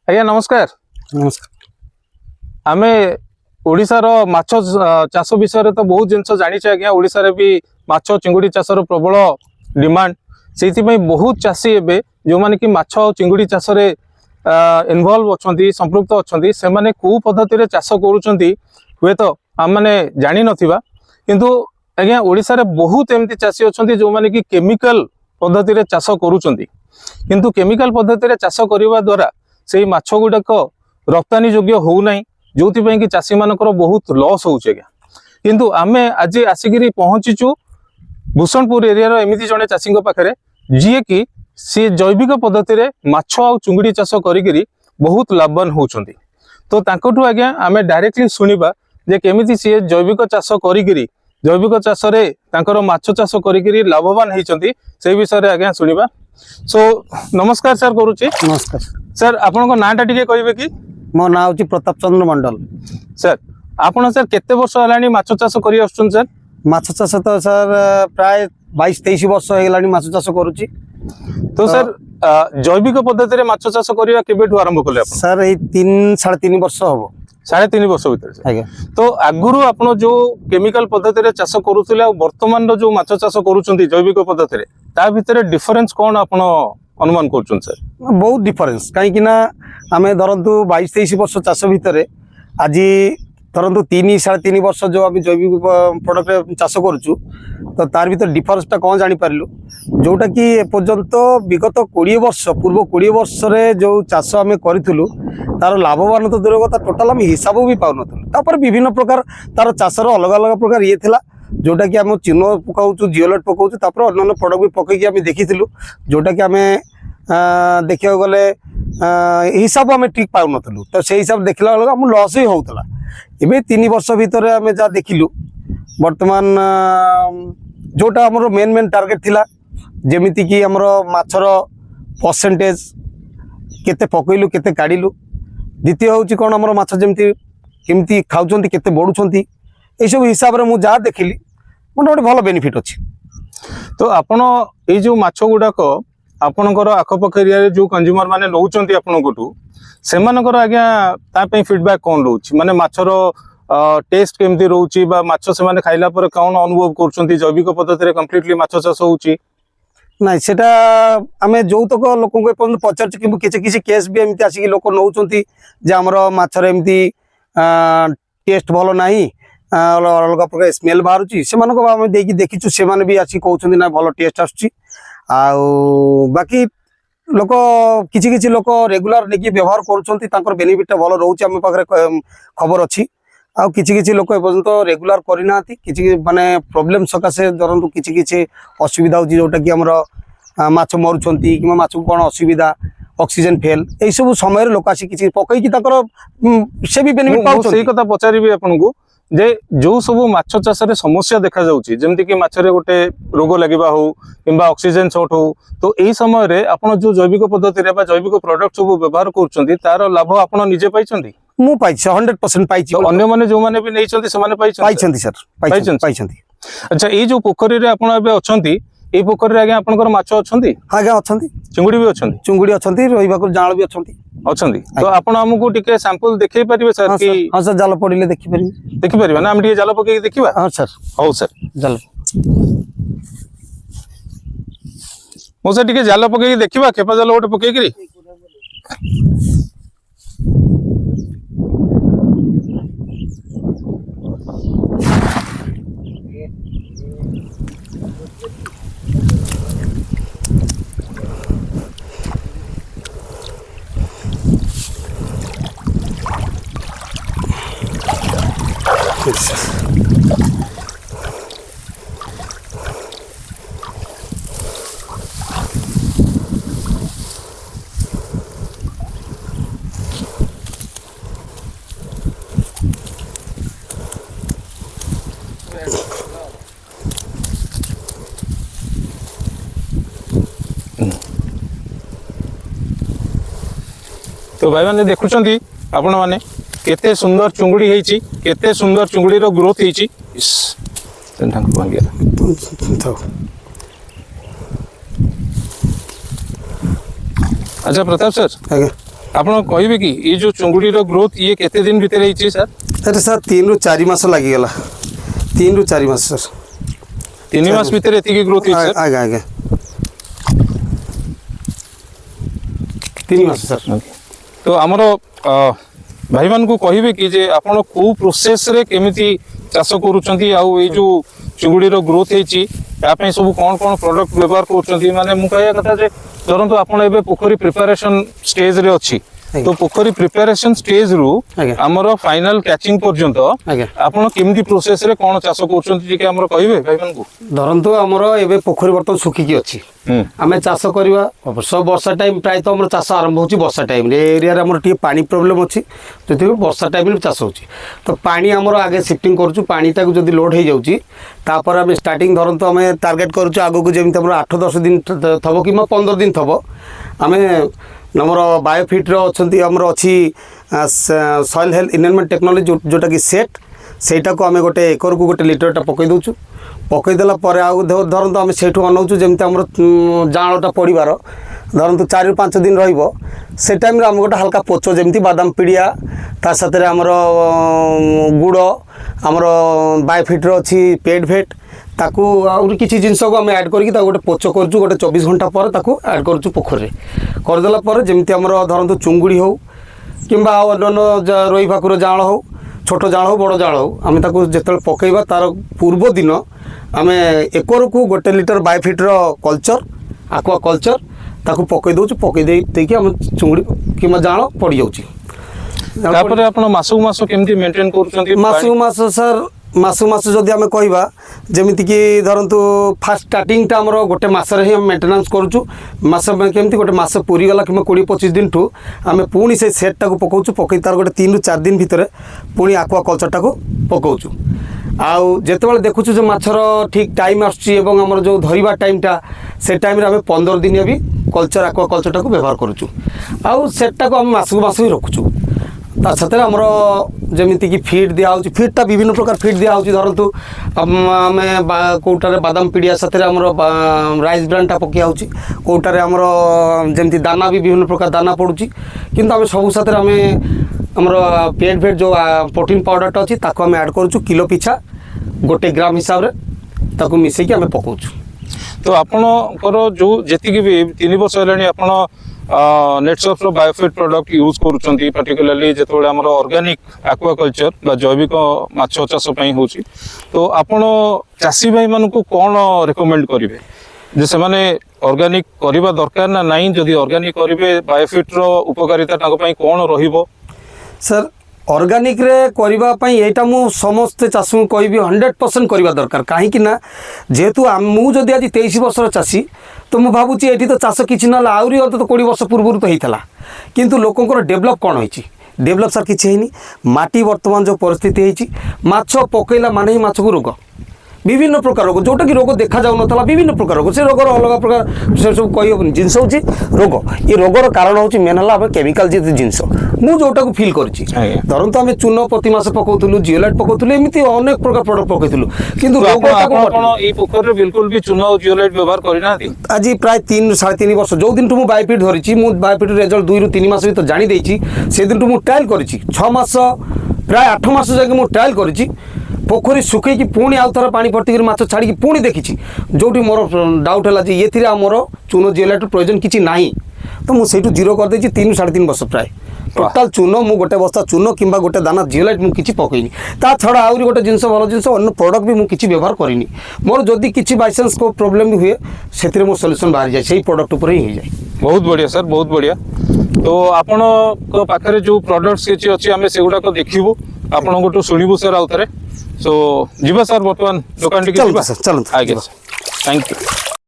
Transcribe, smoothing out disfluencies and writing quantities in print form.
आज्ञा नमस्कार। नमस्कार। आमे ओडिशार माछ चाष विषय तो बहुत जिनस जानिछे आज्ञा। ओडिशार भी माछ चिंगुड़ी चाषर प्रबल डिमांड से बहुत चाषी एबे जो माने कि माछ और चिंगुड़ी चाष रे इन्वॉल्व अछंती संपृक्त अछंती से माने को पद्धति रे चाष करूछंती हुए तो आम माने जानि नथिबा किंतु आज्ञा ओडिशा रे बहुत एमती चाषी अछंती जो माने कि केमिकल पद्धति रे चाष करूछंती किंतु केमिकल पद्धति रे चाष करिवा द्वारा से माछ गुड़ाक रप्तानी योग्य हो ना जो कि चाषी मानकर बहुत लॉस होउछ आज्ञा। किंतु आमे आज आसिक पहुंचीचु भूषणपुर एरिया एमती जड़े चाषी पाखे जी कि सी जैविक पद्धति रे माछ आ चुंगुड़ी चाष करी बहुत लाभवान होउछंती। तो तांकठु आज्ञा आमे डायरेक्टली सुनिबा जे केमिति सी जैविक चाष करी जैविक चाष रे तांकर माछ चाष करी लाभवान होइछंती से विषय रे आज्ञा सुनिबा। सो नमस्कार सर करूची। नमस्कार सर आपन को नाटा टिके कहबे कि? मो ना होची प्रताप चंद्र मंडल। सर आपन सर केते वर्ष हलानी माछ चाष करी आछुन सर? माछ चाष तो सर प्राय 22-23 वर्ष हेलानी माछ चाष करूची। तो सर जैविक पद्धति रे माछ चाष करिया केबेठु आरंभ कले आपन? सर ए 3-3.5 वर्ष हबो। 3.5 वर्ष भीतर आज्ञा। तो आगुरु आपन जो केमिकल पद्धति रे चाष करूथिले आ वर्तमान रो जो माछ चाष करूछंती जैविक पद्धति रे ता भीतर डिफरेंस कोन आपन अनुमान करछन सर? बहुत डिफरेंस कहीं कि ना आमे धरंतु 22-23 वर्ष चाष भितर आज धरंतु 3-3.5 वर्ष जो आम जैविक प्रोडक्ट चाष करूचु तो तार भीतर डिफरेंसटा कौन जानी पारिलु जोटा कि एपर्यंत विगत 20 वर्ष पूर्व 20 वर्ष रे जो चाष आम करूँ तार लाभवान तो दूर कथा टोटाल आम हिसाब भी पाऊन तापर विभिन्न प्रकार तार चाषर अलग अलग प्रकार ये थिला जोटा कि आम चिह्न पकाऊँ जिओलेट पकाऊँ तापर अन्य प्रोडक्ट भी पकईकि आम देखीलु जोटा कि आम देखा गले हिसाब आम ठीक पाऊन तो से हिसाब देखला बेलू आम लस ही होता एवं 3 वर्ष भितर आम जहाँ देखिलु बर्तमान जोटा आमर मेन टार्गेट थिला जेमिति कि आमर माछर परसेंटेज केते पकईलु केते काढ़िलु द्वितीय हूँ कौन आमर माछ जमी केमती खाऊँ केते बढ़ुंट ये सब हिसाब से मुझे जहाँ देखिली मोटे गोटे भल बेनिफिट अच्छी। तो आपण ये जो माछ गुड़ाक आपणकर आखपाख एरिया जो कंज्यूमर माने नौचंती आपणकठू सेमानकर आज्ञा तापई फीडबैक कौन रोची माने माछर टेस्ट केमती रोची बा माछ से माने खाइला पर कौन अनुभव करछंती जैविक पद्धति रे कंप्लीटली माछ चाष होउची? नाइ सेटा आमे जोतक लोक को पचार कि किसी केस भी एमती आसिक लोक नौचंती जे हमर माछर एमती टेस्ट भल नाही अलग प्रकार स्मेल बाहर से देखीचु से भी आसी कहते ना भल टेस्ट आसुची बाकी लोक किसी लोक रेगुलर नहीं व्यवहार कर बेनिफिटा भल रोचे आम पाखे खबर अच्छी आउ किसी लोक एपर्यंत रेगुलर करना कि माने प्रोब्लेम सकाशे धरतु किसी असुविधा हो जोटा कि आमर माछ मरुंट कि माछ को कौन असुविधा ऑक्सीजन फेल यही सब समय लोक आसी किसी पकईकि से भी बेनिफिट पाउछ। सही कथा पचारिबी आपनकु जे जो सब माछ चाष रे समस्या देखा जाउची जेमति कि माछरे गोटे रोग लागिबा हो किंबा ऑक्सीजन शॉर्ट हो तो एही समय रे आपण जो जैविक पद्धति रे बा जैविक प्रोडक्ट सब व्यवहार करछंती तार लाभ आपण निजे पाइछंती? मु पाइछि 100% पाइछि। तो अन्य माने जो माने भी नैछंती से माने पाइछंती सर पाइछंती। अच्छा ये जो पोखरी रे आपण एबे अछंती ए पोखरी रे आज्ञा आपनकर माछ अछंती? आज्ञा अछंती चिंगुड़ी भी अछंती रोइबाको जाळ भी अछंती तो आपण हमकु टिके सैंपल देखै परिबे सर कि? हां सर जाल पडिले देखि परिबे ना हम टिके जाल पकेई देखिबा? हां सर हो सर जाल मो सर टिके जाल पकेई देखिबा खेपा जाल गोटे पकेई करी तो भाई मैंने देखुंट आपण मैंने केते सुंदर चुंगुड़ी होती केते सुंदर चुंगुड़ी रो ग्रोथ होती। अच्छा प्रताप सर ଆପଣ କହିବେ କି ये जो चुंगुड़ीर ग्रोथ ये केते दिन भितर ହେଇଛି सर? अरे सर 3 ରୁ 4 मास लागिगला 3 ରୁ 4 मास सर 3 मास भितर एतिकी ग्रोथ ହେଇଛି सर? आगे आगे 3 मास सर। तो आमर भाई मान को कहबे कि जे आपण को प्रोसेस रे केमिति चाष करूछंती आउ ए जो चिंगुड़ीर ग्रोथ ହେଇଛି या ପାଇଁ सब कोन कोन प्रोडक्ट व्यवहार करूछंती माने मु कहया कथा जे धरंतु आपण एबे पोखरी प्रिपरेशन स्टेज रे अछि तो पोखरी प्रिपरेशन स्टेज रु हमर फाइनल कैचिंग पर्यंत आपण केमिति प्रोसेस रे कोन चाष करूछंती जे हमर कहबे भाई मान को धरंतु हमर एबे पोखरी बर्तन सुखी की अछि आमे चाष करवा अवश्य वर्षा टाइम प्राय तो हमर चाष आरंभ होची वर्षा टाइम रे एरिया रे हमर टी पानी प्रॉब्लम अछि जति वर्षा टाइम रे चाष होची तो पानी हमर आगे शिफ्टिंग करछु पानी ताकू जदी लोड हे जाउची तापर आमे स्टार्टिंग धरंतु आमे टारगेट करछु आगो को जेमिति हमर 8-10 दिन थबो कि 15 दिन थबो आमे नमर बायोफिट रो अछंती हमर अछि सॉइल हेल्थ इनवायरनमेंट टेक्नोलॉजी जोटा कि सेट सेटा को आमे गोटे एकर को गोटे लीटरटा पकई दउछु पकई देला परे आ धरंतु आमे सेठु अनौछु जेमिति हमर जाळटा पडिबार धरंतु 4 ରୁ 5 दिन रहिबो से टाइम रे हम गोटे हल्का पोचो जेमिति बादाम पिडिया ता साथे रे हमर गुड़ हमर बायोफिट रो अछि पेड भेट ताकू आउर किछि जिंस को हम ऐड करके ता गोटे पोचो करछु गोटे 24 घंटा पर ताकू ऐड करछु पोखर रे कर देला पर जेमिति हमर धरंतु चुंगुड़ी हो किंबा अन्य रोई भाकुर जाळ हो छोट जाळ हो बड़ जाळ हो आमे ताकू जेतल पकेइबा तार पूर्व दिन आमे एकर को गोटे लीटर बायोफिट रो कल्चर aqua कल्चर ताकू पकई दउछु पकई देई कि हम चुंगुड़ी किंबा जाळ पड़ी जाउची तापर आपण मासु मासु केमिति मेंटेन करूछंती मास सर मास जदि आमे कहबा जेमिति कि धरंतु फास्ट स्टार्टिंग टा हमरो गोटे मास रे हम मेंटेनेंस करूछु मास केमिति गोटे मास पूरी गला कि 20-25 दिन ठू आमे पुणी से सेट टा को पकाउछु पकई तार गोटे 3 ରୁ 4 दिन भितर पुणी aqua कल्चर टा को पकाउछु आउ जेतेबेले देखुछु जे माछर ठीक टाइम आछी एवं हमर जो धरिबा टाइम टा से टाइम रे हमें 15 दिन भी कल्चर aqua कल्चर टा को व्यवहार करूछु आउ सेट टा को हम मास ही रखुछु ता साथे हमर जेमिति कि फीड दिया होची फीड ता विभिन्न प्रकार फीड दिया होची धरंतु हमें कोटारे बादाम पिडिया साथे हमर राइस ब्रांड टा पकिया होची कोटारे हमर जेमिति दाना भी विभिन्न प्रकार दाना पडुची किंतु हम सब साथे हमें हमर पेट भेट जो प्रोटीन पाउडर टा अछि ताको हम ऐड करछु किलो पिछा 1 ग्राम हिसाब रे ताको मिसै कि हमें पकोछु तो आपणकर जो जेतिकी भी 3 वर्ष हेलानी आपण नेटसर्फ रो बायोफिट प्रोडक्ट यूज करूछंती पर्टिकुलरली जेतोळे हमर ऑर्गेनिक एक्वा कल्चर बा जैविक माछ चाष पई होची तो आपण चासी भाई मान को कोन रिकमेंड करिवे जे से माने ऑर्गेनिक करिबा दरकार ना नाही जदी ऑर्गेनिक करिवे बायोफिट रो उपकारिता ताको पई कोन रहिबो सर ऑर्गेनिक रे करिबा पई एटा मु समस्त चासु कहबी 100% करिबा दरकार काहे कि ना जेतु मु जदी आज 23 वर्षर चासी तो मु भाबुची एठी तो चाष किछि ना आउरी अंत तो 20 वर्ष पूर्व तो हेतला किंतु लोकंकर डेवलप कोन होईची डेवलप सर किछि हेनी माटी वर्तमान जो परिस्थिति हेची माछ पकैला माने ही माछ को रोग विभिन्न प्रकार रोग जोटा कि रोग देखा जाउ नथला विभिन्न प्रकार रोग से रोगर अलग प्रकार से सब कहि जिंस होची रोग ये रोगर कारण होची मेन हला केमिकल जे जिंस मु जोटा को फील करची धरन तो हम चूनो प्रति मास पकोतुलु जियोलाइट पकोतुलु एमिति अनेक प्रकार प्रोडक्ट पकेतुलु किंतु रोगटा को कोन ए पोखर रे बिल्कुल भी चूनो और जियोलाइट व्यवहार करि नाथि आज प्राय 3 3.5 वर्ष जो दिन मु बायोफिट धरिची मु बायोफिट रिजल्ट 2 ରୁ 3 मास तो जानि देची से दिन मु ट्रायल करची 6 मास प्राय 8 मास जाके मु ट्रायल करची पोखरी सुखई कि पुणी आउ थर पानी भर्ती माछ छाड़ी पुणी देखी जोटी मोर डाउट है ये थी मोर चूनो जियोलाइट प्रयोजन किसी ना तो मुझे जीरो कर देछि 3 ରୁ 3.5 वर्ष प्राय टोटाल चूनो मु गोटे बस्ता चूनो किंबा गोटे दाना जियोलाइट मु किछि पकईनी ता छड़ा आउरी गोटे जिंस भल जिंस अन्य प्रोडक्ट भी मु किछि व्यवहार करिनी मोर जदी किछि बाय चांस को प्रॉब्लम भी हुए सेतिरे मो सॉल्यूशन बाहर जाय सेही प्रोडक्ट ऊपर ही जाय बहुत बढ़िया सर बहुत बढ़िया तो आपण को पाखरे जो प्रोडक्ट्स किछि अछि हमें सेगुडा को देखिबो आपण गोटो सुनिबो सर आउतरे सो जीवा सर वर्तमान दुकान टिके जीवा चलନ୍ତୁ आगे थैंक यू